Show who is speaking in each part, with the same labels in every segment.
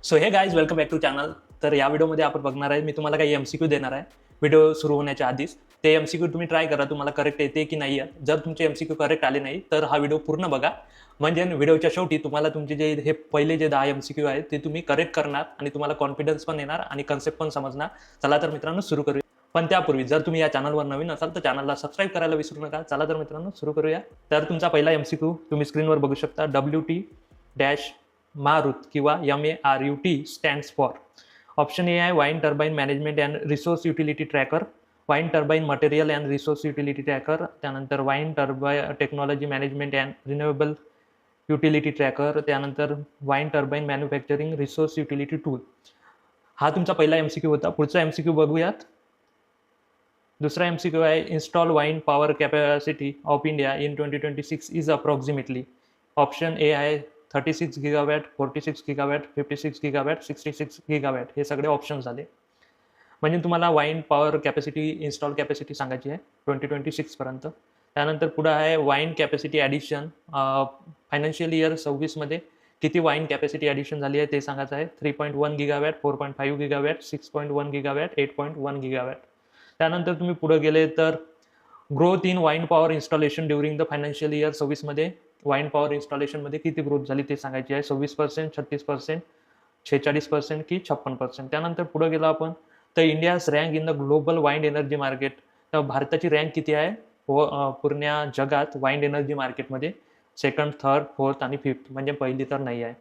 Speaker 1: So hey guys welcome back to channel. तर या व्हिडिओमध्ये आपण बघणार आहे, मी तुम्हाला काही MCQ देणार आहे व्हिडिओ सुरू होण्याच्या आधीच. ते MCQ तुम्ही ट्राय करा, तुम्हाला करेक्ट येते की नाही आहे. जर तुमचे MCQ करेक्ट आले नाही तर हा व्हिडिओ पूर्ण बघा, म्हणजे व्हिडिओच्या शेवटी तुम्हाला तुमचे जे हे पहिले जे 10 MCQ आहेत ते तुम्ही करेक्ट करणार आणि तुम्हाला कॉन्फिडन्स पण येणार आणि कन्सेप्ट पण समजणार. चला तर मित्रांनो सुरू करूया. पण त्यापूर्वी जर तुम्ही या चॅनलवर नवीन असाल तर चॅनलला सबस्क्राईब करायला विसरू नका. चला तर मित्रांनो सुरू करूया. तर तुमचा पहिला MCQ तुम्ही स्क्रीनवर बघू शकता. WT डॅश मारुत किंवा MARUT stands for. Option A आहे wind turbine management and resource utility tracker, wind turbine material and resource utility tracker, त्यानंतर wind technology management and renewable utility tracker, त्यानंतर wind turbine manufacturing resource utility tool. हा तुमचा पहिला MCQ होता. पुढचा MCQ बघूयात. दुसरा MCQ आहे install wine power capacity of India in 2026 is approximately. Option A आहे 36 गिगावॅट, 46 गिगावॅट, 56 गिगावॅट, 66 गिगावॅट. हे सगळे ऑप्शन झाले. म्हणजे तुम्हाला wine power capacity install capacity सांगायची आहे 2026 पर्यंत. त्यानंतर पुढे आहे wine capacity addition. Financial year 26 मध्ये किती वाईन कॅपॅसिटी ॲडिशन झाली आहे ते सांगायचं आहे. 3.1 गिगावॅट, 4.5 गिगावॅट, 6.1 गिगावॅट, 8.1 गिगावॅट. त्यानंतर तुम्ही पुढे गेले तर growth in wine power installation during the financial year 26 मध्ये वाईन पॉवर इन्स्टॉलेशनमध्ये किती ग्रोथ झाली ते सांगायची आहे. 26%, 36%, 46% की 56%. त्यानंतर पुढे गेलो आपण तर India's rank in the global wind energy market. तर भारताची रँक किती आहे पूर्ण जगात वाइंड एनर्जी मार्केटमध्ये? सेकंड, थर्ड, फोर्थ आणि फिफ्थ, म्हणजे पहिली तर नाही आहे.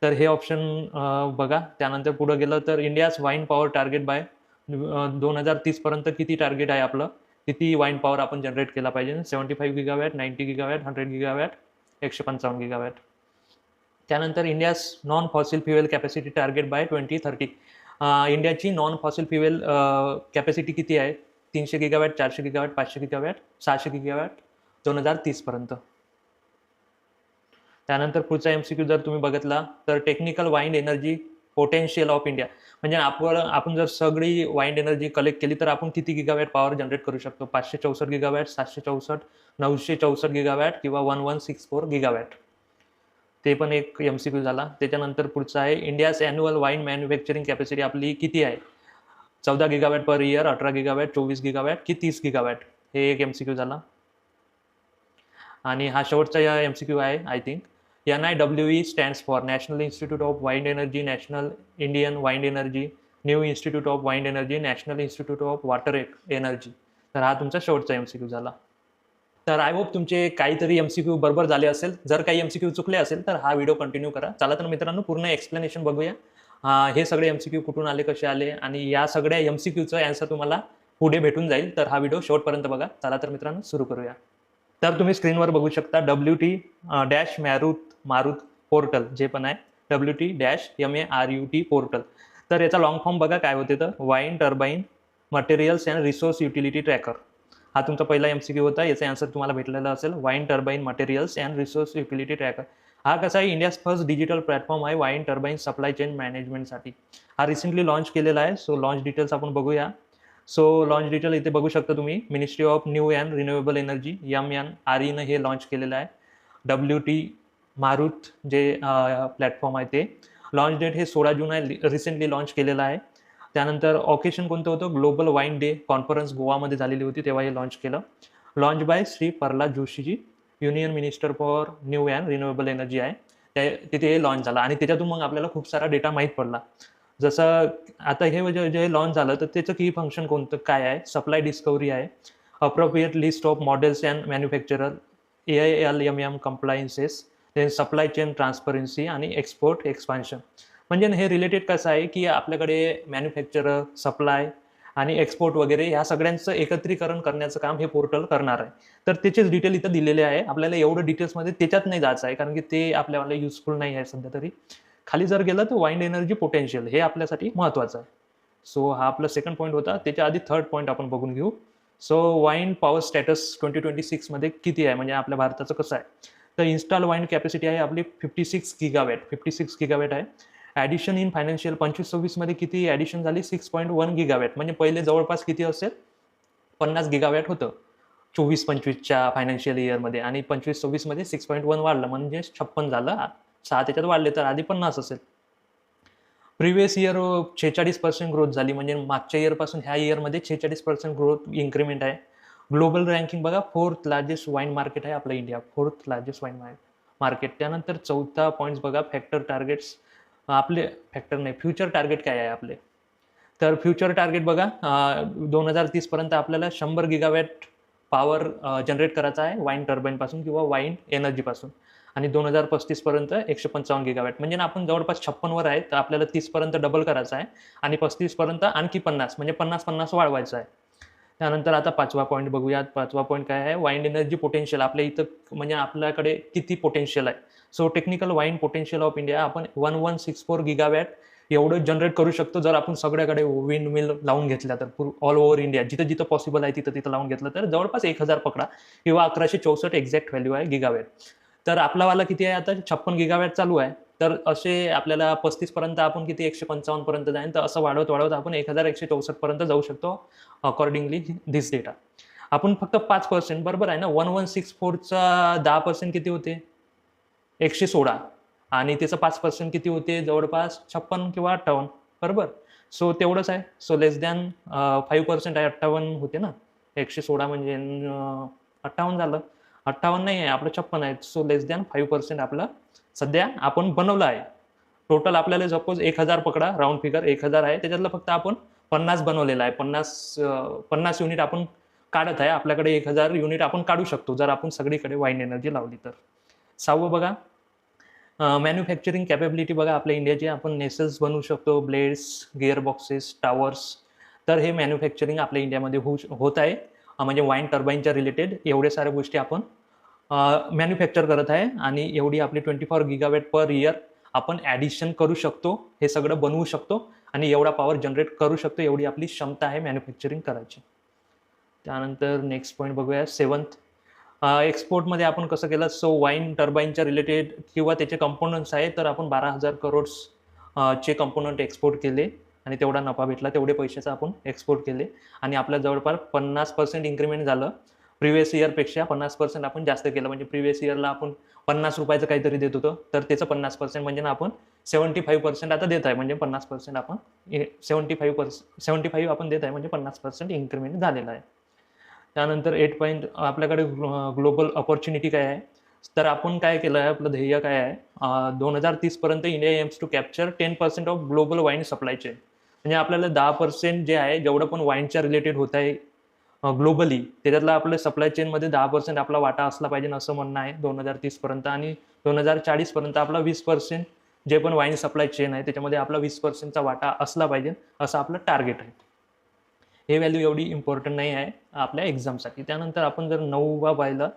Speaker 1: तर हे ऑप्शन बघा. त्यानंतर पुढे गेलं तर India's wind power target by 2030 पर्यंत किती टार्गेट आहे आपलं, किती वाईन पॉवर आपण जनरेट केला पाहिजे? 75 गिगावॅट, 90 गिगावॅट, 100 गिगावॅट, 155 गिगावॅट. त्यानंतर India's non fossil fuel capacity target by 2030. इंडियाची नॉन फॉसिल फ्युएल कॅपॅसिटी किती आहे? 300 गिगावॅट, 400 गिगावॅट, 500 गिगावॅट, 600 गिगावॅट 2030 पर्यंत. त्यानंतर पुढचा MCQ जर तुम्ही बघितला तर technical wind energy potential of India. म्हणजे आपण जर सगळी वाइंड एनर्जी कलेक्ट केली तर आपण किती गिगावॅट पॉवर जनरेट करू शकतो? 564 गिगावॅट, 764, 964 गिगावॅट किंवा 1164 गिगावॅट. ते पण एक MCQ झाला. त्याच्यानंतर पुढचा आहे India's annual wine manufacturing capacity आपली किती आहे? 14 gigawatt per year, 18 gigawatt, 24 gigawatt की 30 गिगावॅट. हे एक MCQ झाला. आणि हा शेवटचा MCQ आहे I think. NIWE stands for national institute of wind energy, national Indian wind energy, new institute of wind energy, national institute of water energy. तर हा तुमचा शेवटचा MCQ झाला. तर आय होप तुमचे काहीतरी MCQ बरोबर झाले असेल. जर काही MCQ चुकले असेल तर हा व्हिडिओ कंटिन्यू करा. चला तर मित्रांनो पूर्ण एक्सप्लेनेशन बघूया. हे सगळे MCQ कुठून आले, कसे आले आणि या सगळ्या MCQचं आन्सर तुम्हाला पुढे भेटून जाईल. तर हा व्हिडिओ शेवटपर्यंत बघा. चला तर मित्रांनो सुरू करूया. तर तुम्ही स्क्रीनवर बघू शकता WT डॅश मारुत पोर्टल जे पण आहे, WT डॅश MARUT पोर्टल. तर याचा लॉंग फॉर्म बघा काय होते, तर wine turbine materials and resource utility tracker. हा तुमचा पहिला MCQ होता. याचा आन्सर तुम्हाला भेटलेला असेल. Wine turbine materials and resource utility tracker. हा कसा आहे, इंडियाज फर्स्ट डिजिटल प्लॅटफॉर्म आहे वाईन टर्बाईन सप्लाय चेन मॅनेजमेंटसाठी. हा रिसेंटली लॉन्च केलेला आहे. सो लॉन्च डिटेल्स आपण बघूया. सो लॉन्च डिटेल इथे बघू शकता तुम्ही. Ministry of new and renewable energy MNRE हे लॉन्च केलेलं आहे. WT मारुत जे प्लॅटफॉर्म आहे ते लॉन्च डेट हे 16 जून आहे. रिसेंटली लॉन्च केलेलं आहे. त्यानंतर ऑकेशन कोणतं होतं? ग्लोबल वाईन डे कॉन्फरन्स गोवामध्ये झालेली होती, तेव्हा हे लॉन्च केलं. Launch by Shri Pralhad Joshiji, union minister for new and renewable energy आहे. तिथे हे लॉन्च झालं आणि त्याच्यातून मग आपल्याला खूप सारा डेटा माहीत पडला. जसं आता हे जे लॉन्च झालं तर त्याचं की फंक्शन कोणतं काय आहे? सप्लाय डिस्कवरी आहे, appropriate list of models and manufacturer, AILMM compliances, then supply chain transparency आणि एक्सपोर्ट एक्सपान्शन. म्हणजे हे रिलेटेड कसं आहे की आपल्याकडे मॅन्युफॅक्चरर, सप्लाय आणि एक्सपोर्ट वगैरे ह्या सगळ्यांचं एकत्रीकरण करण्याचं काम हे पोर्टल करणार आहे. तर त्याचेच डिटेल इथं दिलेले आहे. आपल्याला एवढं डिटेल्समध्ये त्याच्यात नाही जायचं आहे, कारण की ते आपल्याला युजफुल नाही आहे सध्या तरी. खाली जर गेलं तर वाईंड एनर्जी पोटेन्शियल हे आपल्यासाठी महत्त्वाचं आहे. सो हा आपला सेकंड पॉईंट होता. त्याच्या आधी थर्ड पॉईंट आपण बघून घेऊ. सो वाईंड पॉवर स्टॅटस 2026 मध्ये किती आहे, म्हणजे आपल्या भारताचं कसं आहे? तर इन्स्टॉल वाईंड कॅपॅसिटी आहे आपली 56 गिगावॅट. 56 गिगावॅट आहे. ॲडिशन इन फायनान्शियल 25-26 मध्ये किती ॲडिशन झाली? 6.1 गिगावॅट. म्हणजे पहिले जवळपास किती असेल? 50 गिगावॅट होतं 24-25च्या फायनान्शियल इयरमध्ये, आणि 25-26 मध्ये 6.1 वाढलं म्हणजे 56 झालं. 6 त्याच्यात वाढले तर आधी 50 असेल. प्रिव्हियस इयर 46% ग्रोथ झाली, म्हणजे मागच्या इयरपासून ह्या इयरमध्ये 46% ग्रोथ इन्क्रीमेंट आहे. ग्लोबल रँकिंग बघा, 4th लार्जेस्ट वाईन मार्केट आहे आपलं India, 4th largest wine market. त्यानंतर चौथा पॉईंट बघा, फॅक्टर टार्गेट्स. आपले फॅक्टर नाही, फ्युचर टार्गेट काय आहे आपले. तर फ्युचर टार्गेट बघा, 2030 पर्यंत आपल्याला 100 गिगावॅट पॉवर जनरेट करायचा आहे वाईन टर्बाईनपासून किंवा वाईन एनर्जीपासून. आणि 2035 पर्यंत 155 गिगावॅट, म्हणजे ना आपण जवळपास 56 वर आहे, तर आपल्याला 30 पर्यंत डबल करायचं आहे आणि 35 पर्यंत आणखी 50, म्हणजे 50-50 वाढवायचं आहे. त्यानंतर आता पाचवा पॉईंट बघूयात. पाचवा पॉईंट काय आहे, वाईंड एनर्जी पोटेन्शियल. आपल्या इथं म्हणजे आपल्याकडे किती पोटेन्शियल आहे. So technical wine potential of India आपण 1164 गिगावॅट एवढं जनरेट करू शकतो, जर आपण सगळ्याकडे विंड मिल लावून घेतल्या तर. ऑल ओव्हर इंडिया जिथं जिथं पॉसिबल आहे तिथं तिथं लावून घेतलं तर जवळपास 1000 पकडा किंवा 1164 एक्झॅक्ट व्हॅल्यू आहे गिगावॅट. तर आपलावाला किती आहे आता, 56 गिगावॅट चालू आहे. तर असे आपल्याला 35 पर्यंत आपण किती 155 पर्यंत जाईल, तर असं वाढवत वाढवत आपण 1164 पर्यंत जाऊ शकतो अकॉर्डिंगली दिस डेटा. आपण फक्त 5%, बरोबर आहे ना. 1164चा 10% किती होते, 116, आणि त्याचं 5% किती होते, जवळपास 56 किंवा 58, बरोबर. सो तेवढंच आहे. सो लेस दॅन 5% आहे, 58 होते ना. 116 म्हणजे 58 झालं. 58 नाही आहे आपलं, 56 आहे. सो लेस दॅन 5% आपलं सध्या आपण बनवलं आहे. टोटल आपल्याला सपोज 1000 पकडा, राऊंड फिगर 1000 आहे, त्याच्यातलं फक्त आपण 50 बनवलेलं आहे. 50 युनिट आपण काढत आहे. आपल्याकडे 1000 युनिट आपण काढू शकतो जर आपण सगळीकडे वाईन एनर्जी लावली तर. 6वं बघा, मॅन्युफॅक्चरिंग कॅपेबिलिटी बघा आपल्या इंडियाची. आपण नेसेल्स बनवू शकतो, ब्लेड्स, गिअर बॉक्सेस, टावर्स. तर हे मॅन्युफॅक्चरिंग आपल्या इंडियामध्ये होत आहे. म्हणजे वाईन टर्बाईनच्या रिलेटेड एवढ्या साऱ्या गोष्टी आपण मॅन्युफॅक्चर करत आहे, आणि एवढी आपली 24 गिगावॅट पर इयर आपण ॲडिशन करू शकतो. हे सगळं बनवू शकतो आणि एवढा पॉवर जनरेट करू शकतो, एवढी आपली क्षमता आहे मॅन्युफॅक्चरिंग करायची. त्यानंतर नेक्स्ट पॉईंट बघूया, 7th. एक्सपोर्टमध्ये आपण कसं केलं. सो वाईन टर्बाईनच्या रिलेटेड किंवा त्याचे कंपोनंट्स आहे, तर आपण 12,000 करोड चे कंपोनंट एक्सपोर्ट केले आणि तेवढा नफा भेटला, तेवढे पैशाचं आपण एक्सपोर्ट केले आणि आपल्या जवळपास 50% इन्क्रीमेंट झालं. प्रिव्हियस इयरपेक्षा 50% आपण जास्त केलं. म्हणजे प्रिव्हियस इयरला आपण 50 रुपयाचं काहीतरी देत होतो, तर त्याचं 50% म्हणजे ना आपण 75% आता देत आहे. म्हणजे 50% आपण 75 आपण देत आहे, म्हणजे 50% इन्क्रीमेंट झालेला आहे. त्यानंतर 8 पॉईंट आपल्याकडे ग्लोबल अपॉर्च्युनिटी काय आहे. तर आपण काय केलं आहे, आपलं ध्येय काय आहे, 2030 पर्यंत India aims to capture 10% of global wind supply chain. म्हणजे आपल्याला 10% जे आहे, जेवढं पण वाईनच्या रिलेटेड होत आहे ग्लोबली, त्याच्यातलं आपल्या सप्लाय चेनमध्ये 10% आपला वाटा असला पाहिजे असं म्हणणं आहे 2030 पर्यंत. आणि 2040 पर्यंत आपला 20% जे पण वाईन सप्लाय चेन आहे त्याच्यामध्ये आपला 20%चा वाटा असला पाहिजे, असं आपलं टार्गेट आहे. हे व्हॅल्यू एवढी इम्पॉर्टंट नाही आहे आपल्या एक्झामसाठी. त्यानंतर आपण जर 9वा पाहिलं,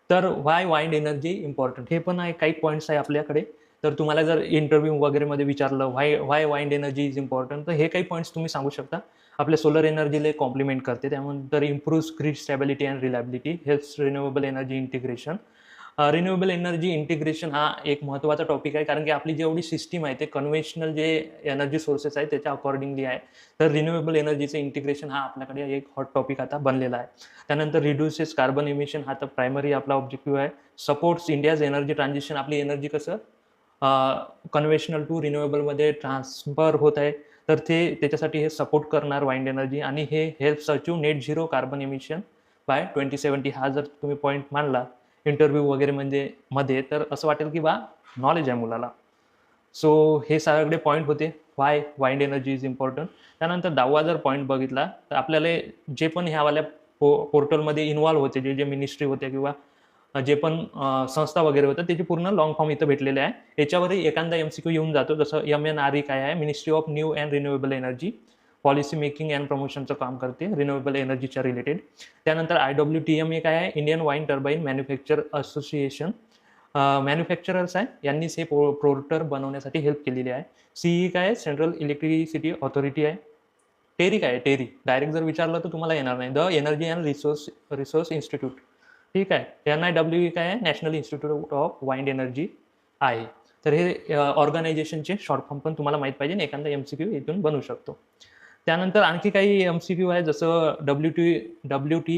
Speaker 1: तर व्हाय वाइंड एनर्जी इम्पॉर्टंट. हे पण आहे, काही पॉईंट्स आहे आपल्याकडे. तर तुम्हाला जर इंटरव्ह्यू वगैरेमध्ये विचारलं व्हाय वाइंड एनर्जी इज इम्पॉर्टंट, तर हे काही पॉईंट्स तुम्ही सांगू शकता. आपल्या सोलर एनर्जीला कॉम्प्लिमेंट करते, त्यानंतर improve grid stability and reliability, helps renewable energy integration. Renewable energy integration हा एक महत्त्वाचा टॉपिक आहे, कारण की आपली जेवढी सिस्टीम आहे ते कन्व्हेन्शनल जे एनर्जी सोर्सेस आहे त्याच्या अकॉर्डिंगली आहे. तर रिन्युएबल एनर्जीचं इंटिग्रेशन हा आपल्याकडे एक हॉट टॉपिक आता बनलेला आहे. त्यानंतर रिड्युसेस कार्बन इमिशन हा तर प्रायमरी आपला ऑब्जेक्टिव्ह आहे. सपोर्ट्स इंडियाज एनर्जी ट्रान्झिशन, आपली एनर्जी कसं कन्व्हेन्शनल टू रिन्युएबलमध्ये ट्रान्सफर होत आहे, तर त्याच्यासाठी हे सपोर्ट करणार वाइंड एनर्जी. आणि हे helps achieve net zero carbon emission by 2070. हा जर तुम्ही पॉईंट मानला इंटरव्ह्यू वगैरे मध्ये, तर असं वाटेल की नॉलेज आहे मुलाला. सो हे सगळे पॉईंट होते Y wind energy is important. त्यानंतर 10वा जर पॉईंट बघितला, तर आपल्याला जे पण ह्यावाल्या पोर्टलमध्ये इन्व्हॉल्व होते, जे मिनिस्ट्री होते किंवा जे पण संस्था वगैरे होतं, त्याची पूर्ण लॉंग फॉर्म इथं भेटलेले आहे. याच्यावरही एखादा MCQ येऊन जातो, जसं MNRE काय आहे, ministry of new and renewable energy, policy making and प्रमोशनचं काम करते रिन्युएबल एनर्जीच्या रिलेटेड. त्यानंतर IWTM काय आहे, Indian wind turbine manufacture association, manufacturers आहे, यांनीच हे पोर्टर बनवण्यासाठी हेल्प केलेली आहे. CE काय आहे, सेंट्रल इलेक्ट्रिसिटी ऑथॉरिटी आहे. टेरी काय आहे, टेरी डायरेक्ट जर विचारलं तर तुम्हाला येणार नाही, the energy and resource institute. ठीक आहे. NIWE काय आहे, national institute of wind energy आहे. तर हे ऑर्गनायझेशनचे शॉर्ट फॉर्म पण तुम्हाला माहीत पाहिजे, एखादा MCQ इथून बनवू शकतो. त्यानंतर आणखी काही MCQ आहे, जसं WT-MARUT.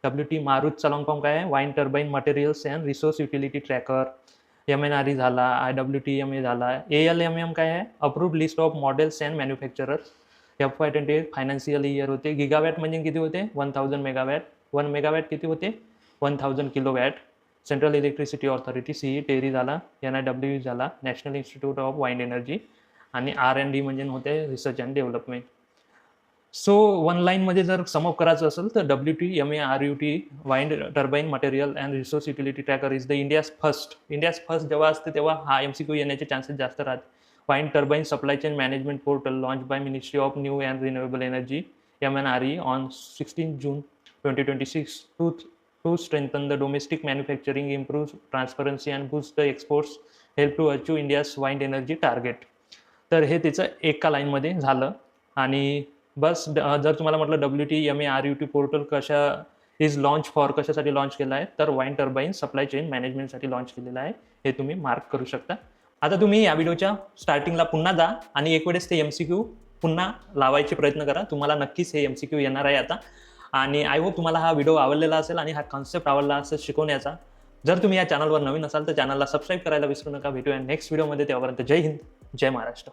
Speaker 1: WT मारुतचा लॉंग फॉर्म काय आहे, wind turbine materials and resource utility tracker. MNRE झाला, IWTMA झाला. ALMM काय आहे? Approved list of models and manufacturers. FY28 financial year होते. गिगावॅट म्हणजे किती होते? 1000 मेगावॅट. 1 मेगावॅट किती होते? 1000 kilowatt. Central electricity authority CE, TERI झाला, NIWE झाला, national institute of wind energy, आणि R&D म्हणजे होते research and development. So one लाईनमध्ये जर समअप करायचं असेल तर WTMA RUT wind turbine material and resource utility tracker is the India's first जेव्हा असते तेव्हा हा MCQ येण्याचे चान्सेस जास्त राहतात. Wind turbine supply chain management portal launch by ministry of new and renewable energy MNRE on 16 June 2026 to strengthen the domestic manufacturing, improve transparency and boost the exports, help to achieve India's wind energy target. तर हे त्याचं एका लाईनमध्ये झालं. आणि बस जर तुम्हाला म्हटलं WTMA RUT पोर्टल कशासाठी लॉन्च केलं आहे, तर वाइंड टर्बाईन सप्लाय चेन मॅनेजमेंटसाठी लॉन्च केलेलं आहे. हे तुम्ही मार्क करू शकता. आता तुम्ही या व्हिडिओच्या स्टार्टिंगला पुन्हा जा आणि एक वेळेस ते MCQ पुन्हा लावायचे प्रयत्न करा. तुम्हाला नक्कीच हे MCQ येणार आहे आता. आणि आय होप तुम्हाला हा व्हिडिओ आवडलेला असेल आणि हा कॉन्सेप्ट आवडला असेल शिकवण्याचा. जर तुम्ही या चॅनलवर नवीन असाल तर चॅनलला सबस्क्राईब करायला विसरू नका. भेटूया नेक्स्ट व्हिडिओमध्ये. तेव्हापर्यंत जय हिंद, जय महाराष्ट्र.